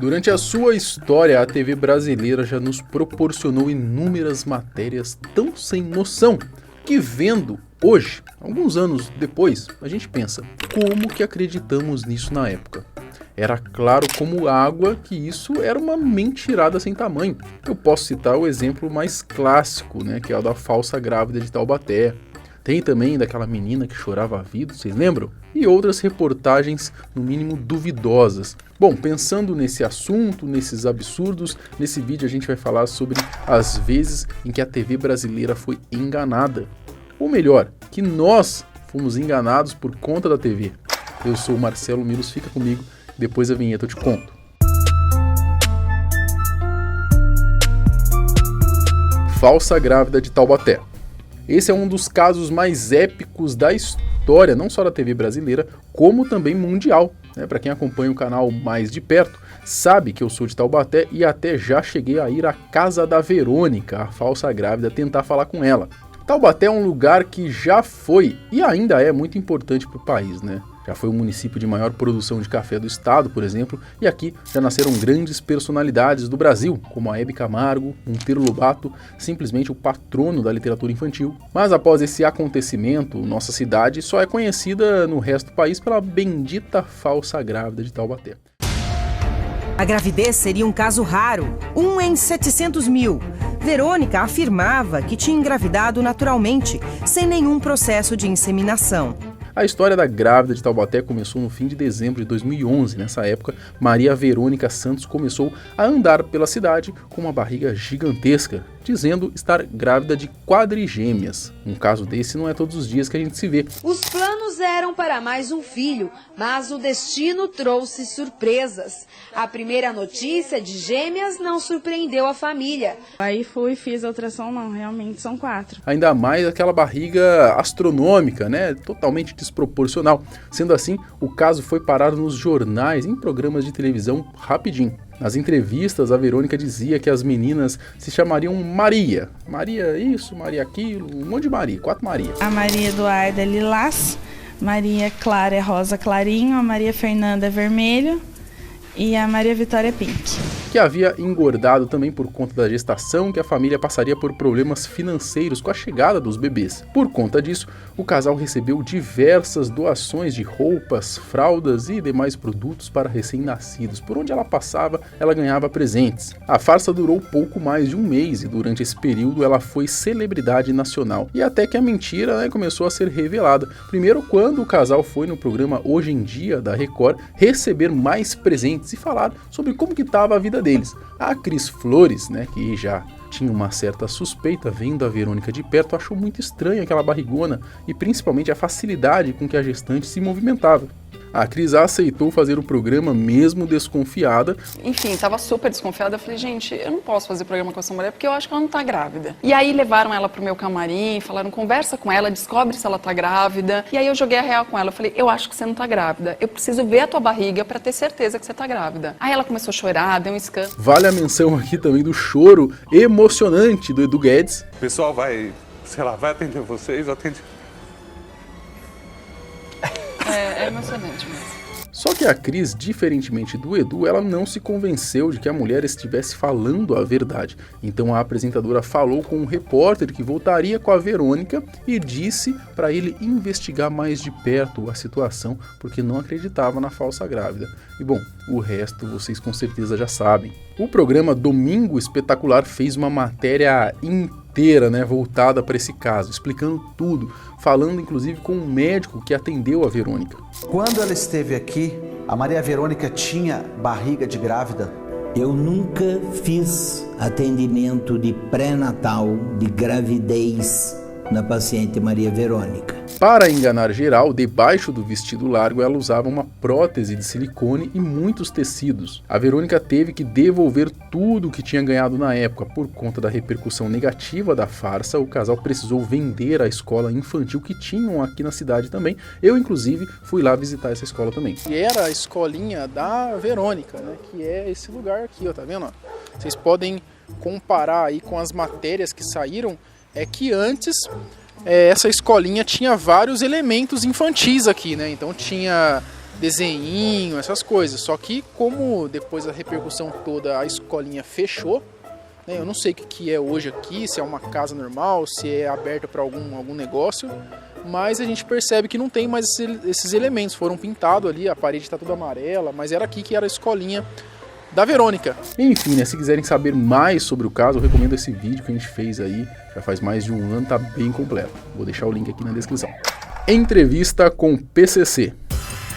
Durante a sua história, a TV brasileira já nos proporcionou inúmeras matérias tão sem noção que, vendo hoje, alguns anos depois, a gente pensa, como que acreditamos nisso na época? Era claro como água que isso era uma mentirada sem tamanho. Eu posso citar o exemplo mais clássico, né, que é o da falsa grávida de Taubaté. Tem também daquela menina que chorava a vida, vocês lembram? E outras reportagens, no mínimo, duvidosas. Bom, pensando nesse assunto, nesses absurdos, nesse vídeo a gente vai falar sobre as vezes em que a TV brasileira foi enganada. Ou melhor, que nós fomos enganados por conta da TV. Eu sou o Marcelo Milos, fica comigo, depois da vinheta eu te conto. Falsa grávida de Taubaté. Esse é um dos casos mais épicos da história, não só da TV brasileira, como também mundial. Para quem acompanha o canal mais de perto, sabe que eu sou de Taubaté e até já cheguei a ir à casa da Verônica, a falsa grávida, tentar falar com ela. Taubaté é um lugar que já foi e ainda é muito importante para o país, né? Já foi o município de maior produção de café do estado, por exemplo, e aqui já nasceram grandes personalidades do Brasil, como a Hebe Camargo, Monteiro Lobato, simplesmente o patrono da literatura infantil. Mas após esse acontecimento, nossa cidade só é conhecida no resto do país pela bendita falsa grávida de Taubaté. A gravidez seria um caso raro, 1 em 700 mil. Verônica afirmava que tinha engravidado naturalmente, sem nenhum processo de inseminação. A história da grávida de Taubaté começou no fim de dezembro de 2011. Nessa época, Maria Verônica Santos começou a andar pela cidade com uma barriga gigantesca, dizendo estar grávida de quadrigêmeas. Um caso desse não é todos os dias que a gente se vê. Os planos eram para mais um filho, mas o destino trouxe surpresas. A primeira notícia de gêmeas não surpreendeu a família. Aí fiz a ultrassom, não, realmente são 4. Ainda mais aquela barriga astronômica, né? Totalmente desproporcional. Sendo assim, o caso foi parar nos jornais, em programas de televisão, rapidinho. Nas entrevistas, a Verônica dizia que as meninas se chamariam Maria. Maria isso, Maria aquilo, um monte de Maria, 4 Maria. A Maria Eduarda é lilás, Maria Clara é rosa clarinho, a Maria Fernanda é vermelho e a Maria Vitória é pink. Que havia engordado também por conta da gestação, que a família passaria por problemas financeiros com a chegada dos bebês. Por conta disso, o casal recebeu diversas doações de roupas, fraldas e demais produtos para recém-nascidos. Por onde ela passava, ela ganhava presentes. A farsa durou pouco mais de um mês e durante esse período ela foi celebridade nacional. E até que a mentira, começou a ser revelada. Primeiro quando o casal foi no programa Hoje em Dia da Record receber mais presentes e falar sobre como que estava a vida deles. A Cris Flores, que já tinha uma certa suspeita vendo a Verônica de perto, achou muito estranha aquela barrigona e principalmente a facilidade com que a gestante se movimentava. A Cris aceitou fazer o programa mesmo desconfiada. Enfim, tava super desconfiada. Eu falei, gente, eu não posso fazer programa com essa mulher porque eu acho que ela não tá grávida. E aí levaram ela pro meu camarim, falaram, conversa com ela, descobre se ela tá grávida. E aí eu joguei a real com ela. Eu falei, eu acho que você não tá grávida. Eu preciso ver a tua barriga pra ter certeza que você tá grávida. Aí ela começou a chorar, deu um escândalo. Vale a menção aqui também do choro emocionante do Edu Guedes. O pessoal vai atender vocês, atende... É emocionante mesmo. Só que a Cris, diferentemente do Edu, ela não se convenceu de que a mulher estivesse falando a verdade. Então a apresentadora falou com um repórter que voltaria com a Verônica e disse para ele investigar mais de perto a situação, porque não acreditava na falsa grávida. E bom, o resto vocês com certeza já sabem. O programa Domingo Espetacular fez uma matéria inteira, voltada para esse caso, explicando tudo, falando inclusive com um médico que atendeu a Verônica. Quando ela esteve aqui, a Maria Verônica tinha barriga de grávida? Eu nunca fiz atendimento de pré-natal, de gravidez na paciente Maria Verônica. Para enganar geral, debaixo do vestido largo ela usava uma prótese de silicone e muitos tecidos. A Verônica teve que devolver tudo o que tinha ganhado na época. Por conta da repercussão negativa da farsa, o casal precisou vender a escola infantil que tinham aqui na cidade também. Eu, inclusive, fui lá visitar essa escola também. E era a escolinha da Verônica, que é esse lugar aqui, tá vendo? Vocês podem comparar aí com as matérias que saíram, é que antes essa escolinha tinha vários elementos infantis aqui, então tinha desenhinho, essas coisas. Só que como depois da repercussão toda a escolinha fechou, né, eu não sei o que é hoje aqui, se é uma casa normal, se é aberta para algum negócio, mas a gente percebe que não tem mais esses elementos, foram pintados ali, a parede está toda amarela, mas era aqui que era a escolinha da Verônica. Enfim, né, se quiserem saber mais sobre o caso, eu recomendo esse vídeo que a gente fez aí, já faz mais de um ano, tá bem completo. Vou deixar o link aqui na descrição. Entrevista com PCC.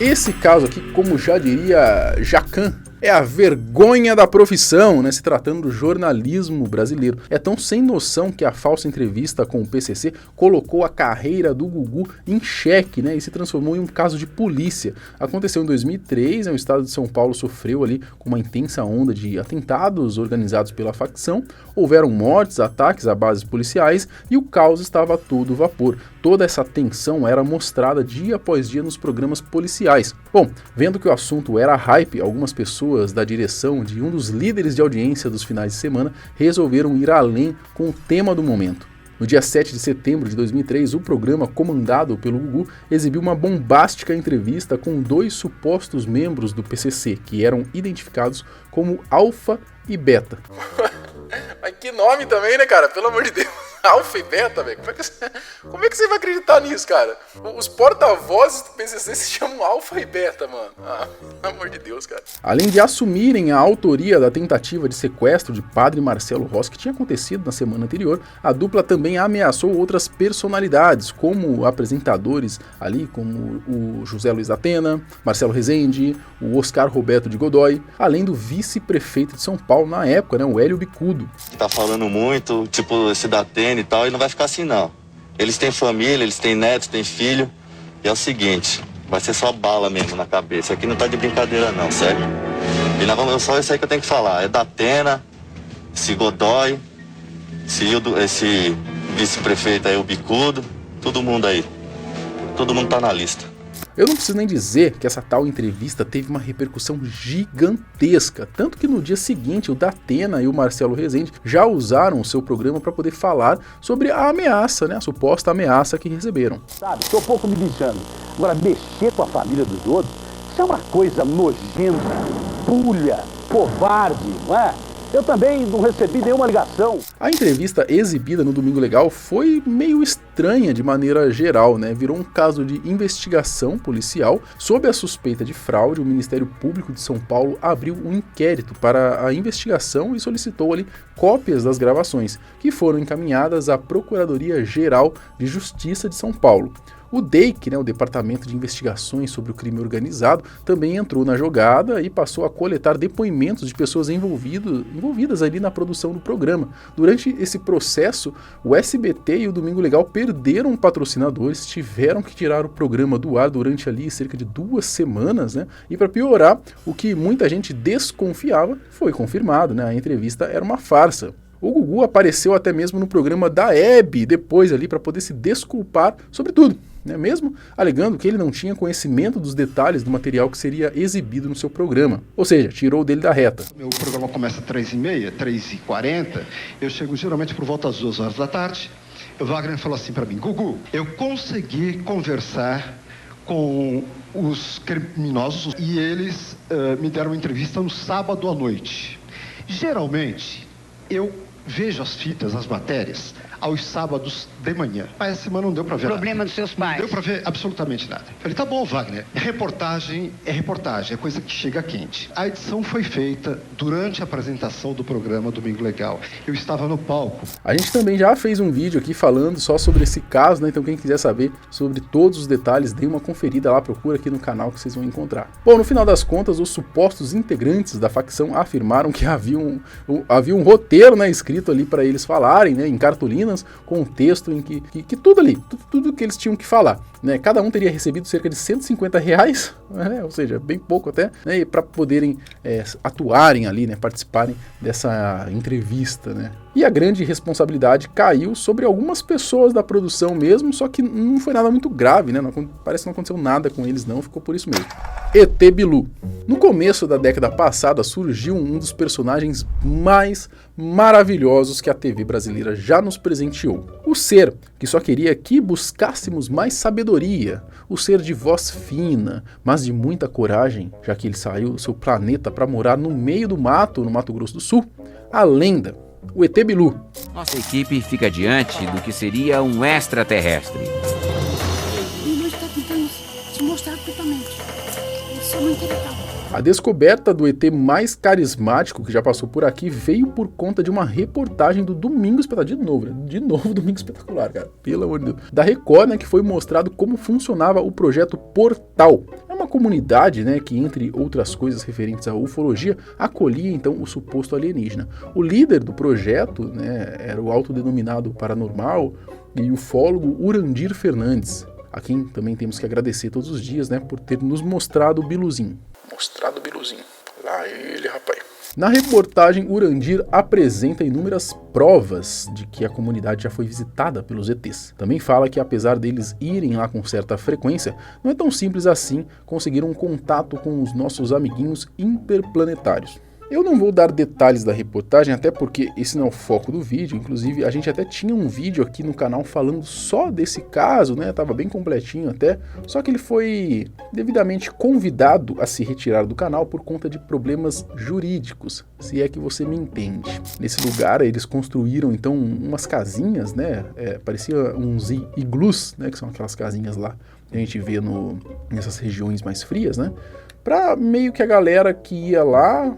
Esse caso aqui, como já diria Jacan, é a vergonha da profissão, né? Se tratando do jornalismo brasileiro. É tão sem noção que a falsa entrevista com o PCC colocou a carreira do Gugu em xeque, né? E se transformou em um caso de polícia. Aconteceu em 2003, né? O estado de São Paulo sofreu ali com uma intensa onda de atentados organizados pela facção. Houveram mortes, ataques a bases policiais e o caos estava a todo vapor. Toda essa tensão era mostrada dia após dia nos programas policiais. Bom, vendo que o assunto era hype, algumas pessoas da direção de um dos líderes de audiência dos finais de semana resolveram ir além com o tema do momento. No dia 7 de setembro de 2003, o programa comandado pelo Gugu exibiu uma bombástica entrevista com 2 supostos membros do PCC, que eram identificados como Alfa e Beta. Mas que nome também, né, cara? Pelo amor de Deus. Alfa e Beta, velho. Como é que você vai acreditar nisso, cara? Os porta-vozes do PCC se chamam Alfa e Beta, mano. Ah, pelo amor de Deus, cara. Além de assumirem a autoria da tentativa de sequestro de Padre Marcelo Rossi, que tinha acontecido na semana anterior, a dupla também ameaçou outras personalidades, como apresentadores ali, como o José Luiz da Atena, Marcelo Rezende, o Oscar Roberto de Godoy, além do vice-prefeito de São Paulo na época, né, o Hélio Bicudo. Tá falando muito, tipo, esse da Atena e tal, e não vai ficar assim, não. Eles têm família, eles têm netos, têm filho, e é o seguinte, vai ser só bala mesmo na cabeça. Aqui não tá de brincadeira não, certo? E nós vamos, só isso aí que eu tenho que falar, é da Atena, esse Godoy, esse vice-prefeito aí, o Bicudo, todo mundo aí. Todo mundo tá na lista. Eu não preciso nem dizer que essa tal entrevista teve uma repercussão gigantesca, tanto que no dia seguinte o Datena e o Marcelo Rezende já usaram o seu programa para poder falar sobre a ameaça, né, a suposta ameaça que receberam. Sabe, estou pouco me lixando. Agora, mexer com a família dos outros, isso é uma coisa nojenta, pulha, covarde, não é? Eu também não recebi nenhuma ligação. A entrevista exibida no Domingo Legal foi meio estranha de maneira geral, né? Virou um caso de investigação policial. Sob a suspeita de fraude, o Ministério Público de São Paulo abriu um inquérito para a investigação e solicitou ali cópias das gravações, que foram encaminhadas à Procuradoria-Geral de Justiça de São Paulo. O DEIC, né, o Departamento de Investigações sobre o Crime Organizado, também entrou na jogada e passou a coletar depoimentos de pessoas envolvidas ali na produção do programa. Durante esse processo, o SBT e o Domingo Legal perderam patrocinadores, tiveram que tirar o programa do ar durante ali cerca de 2 semanas, né? E para piorar, o que muita gente desconfiava foi confirmado, né? A entrevista era uma farsa. O Gugu apareceu até mesmo no programa da Hebe depois ali para poder se desculpar sobre tudo, né? Mesmo alegando que ele não tinha conhecimento dos detalhes do material que seria exibido no seu programa. Ou seja, tirou dele da reta. Meu programa começa às 3h30, 3h40, eu chego geralmente por volta às 2 horas da tarde. O Wagner falou assim para mim: Gugu, eu consegui conversar com os criminosos e eles me deram uma entrevista no sábado à noite. Geralmente, eu vejo as fitas, as matérias, aos sábados de manhã. Mas essa semana não deu pra ver Problema nada. dos seus pais. Não deu pra ver absolutamente nada. Falei, tá bom, Wagner. Reportagem, é coisa que chega quente. A edição foi feita durante a apresentação do programa Domingo Legal. Eu estava no palco. A gente também já fez um vídeo aqui falando só sobre esse caso, né? Então quem quiser saber sobre todos os detalhes, dê uma conferida lá, procura aqui no canal que vocês vão encontrar. Bom, no final das contas, os supostos integrantes da facção afirmaram que havia um roteiro, né, escrito ali para eles falarem, né, em cartolinas, com um texto em que tudo ali, tudo que eles tinham que falar, né? Cada um teria recebido cerca de R$150, né? Ou seja, bem pouco até, né? Para poderem atuarem ali, né? Participarem dessa entrevista, né? E a grande responsabilidade caiu sobre algumas pessoas da produção mesmo, só que não foi nada muito grave, né? Parece que não aconteceu nada com eles não, ficou por isso mesmo. ET Bilu. No começo da década passada surgiu um dos personagens mais maravilhosos que a TV brasileira já nos presenteou. O ser que só queria que buscássemos mais sabedoria, o ser de voz fina, mas de muita coragem, já que ele saiu do seu planeta para morar no meio do mato, no Mato Grosso do Sul, a lenda, o ET Bilu. Nossa equipe fica diante do que seria um extraterrestre. Bilu está tentando se mostrar totalmente. Isso é muito legal. A descoberta do ET mais carismático que já passou por aqui veio por conta de uma reportagem do Domingo Espetacular, de novo Domingo Espetacular, cara, pelo amor de Deus, da Record, né, que foi mostrado como funcionava o projeto Portal. É uma comunidade, né, que entre outras coisas referentes à ufologia, acolhia então o suposto alienígena. O líder do projeto, né, era o autodenominado paranormal e ufólogo Urandir Fernandes, a quem também temos que agradecer todos os dias, né, por ter nos mostrado o Biluzinho. Mostrado o Biluzinho. Lá ele, rapaz. Na reportagem, Urandir apresenta inúmeras provas de que a comunidade já foi visitada pelos ETs. Também fala que apesar deles irem lá com certa frequência, não é tão simples assim conseguir um contato com os nossos amiguinhos interplanetários. Eu não vou dar detalhes da reportagem, até porque esse não é o foco do vídeo. Inclusive, a gente até tinha um vídeo aqui no canal falando só desse caso, né? Tava bem completinho até, só que ele foi devidamente convidado a se retirar do canal por conta de problemas jurídicos, se é que você me entende. Nesse lugar, eles construíram, então, umas casinhas, né? Parecia uns iglus, né? Que são aquelas casinhas lá que a gente vê nessas regiões mais frias, né? Pra meio que a galera que ia lá...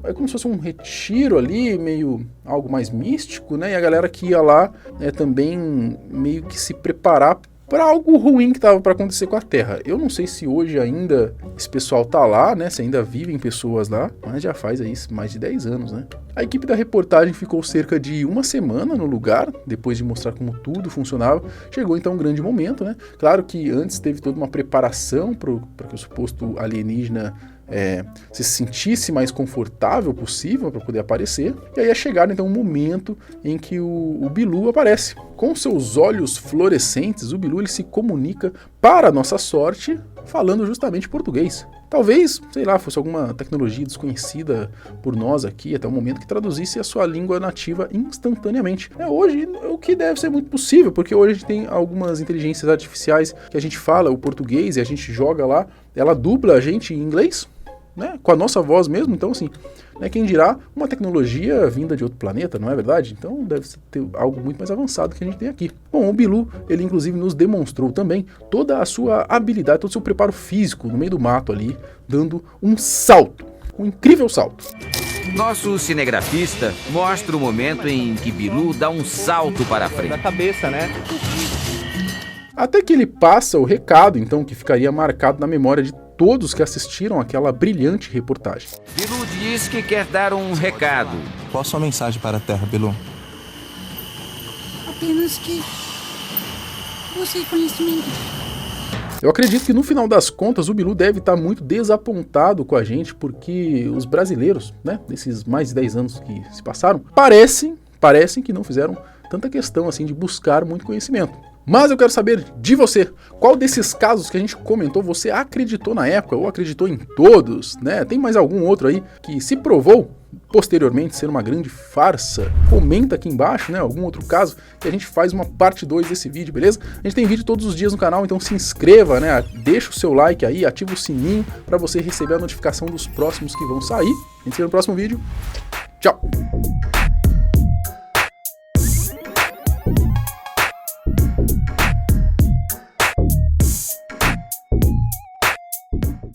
é como se fosse um retiro ali, meio algo mais místico, né? E a galera que ia lá também meio que se preparar para algo ruim que estava para acontecer com a Terra. Eu não sei se hoje ainda esse pessoal tá lá, né? Se ainda vivem pessoas lá, mas já faz aí mais de 10 anos, né? A equipe da reportagem ficou cerca de uma semana no lugar, depois de mostrar como tudo funcionava. Chegou então um grande momento, né? Claro que antes teve toda uma preparação para que o suposto alienígena se sentisse mais confortável possível para poder aparecer, e aí é chegado então um momento em que o Bilu aparece. Com seus olhos fluorescentes, o Bilu ele se comunica, para nossa sorte, falando justamente português. Talvez, sei lá, fosse alguma tecnologia desconhecida por nós aqui até o momento que traduzisse a sua língua nativa instantaneamente. Hoje, o que deve ser muito possível, porque hoje a gente tem algumas inteligências artificiais que a gente fala o português e a gente joga lá, ela dubla a gente em inglês, né, com a nossa voz mesmo. Então assim, né, quem dirá uma tecnologia vinda de outro planeta, não é verdade? Então deve ter algo muito mais avançado que a gente tem aqui. Bom, o Bilu, ele inclusive nos demonstrou também toda a sua habilidade, todo o seu preparo físico no meio do mato ali, dando um salto, um incrível salto. Nosso cinegrafista mostra o momento em que Bilu dá um salto para a frente. Da cabeça, né? Até que ele passa o recado, então, que ficaria marcado na memória de todos que assistiram aquela brilhante reportagem. Bilu diz que quer dar um recado. Qual a sua mensagem para a Terra, Bilu? Apenas que você conhecimento. Eu acredito que no final das contas o Bilu deve estar muito desapontado com a gente, porque os brasileiros, né, desses mais de 10 anos que se passaram, parecem que não fizeram tanta questão assim de buscar muito conhecimento. Mas eu quero saber de você, qual desses casos que a gente comentou você acreditou na época ou acreditou em todos, né? Tem mais algum outro aí que se provou posteriormente ser uma grande farsa? Comenta aqui embaixo, né? Algum outro caso que a gente faz uma parte 2 desse vídeo, beleza? A gente tem vídeo todos os dias no canal, então se inscreva, né? Deixa o seu like aí, ativa o sininho para você receber a notificação dos próximos que vão sair. A gente se vê no próximo vídeo. Tchau!